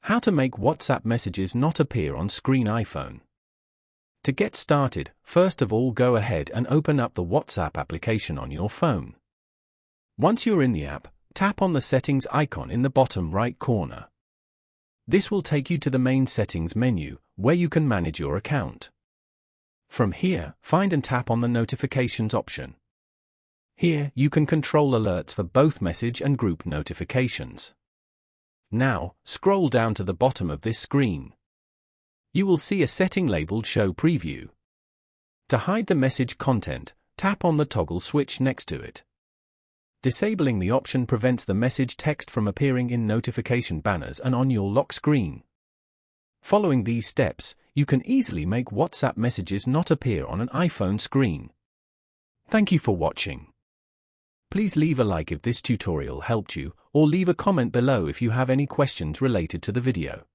How to make WhatsApp messages not appear on screen iPhone. To get started, first of all go ahead and open up the WhatsApp application on your phone. Once you're in the app, tap on the settings icon in the bottom right corner. This will take you to the main settings menu, where you can manage your account. From here, find and tap on the notifications option. Here, you can control alerts for both message and group notifications. Now, scroll down to the bottom of this screen. You will see a setting labeled Show Preview. To hide the message content, tap on the toggle switch next to it. Disabling the option prevents the message text from appearing in notification banners and on your lock screen. Following these steps, you can easily make WhatsApp messages not appear on an iPhone screen. Thank you for watching. Please leave a like if this tutorial helped you, or leave a comment below if you have any questions related to the video.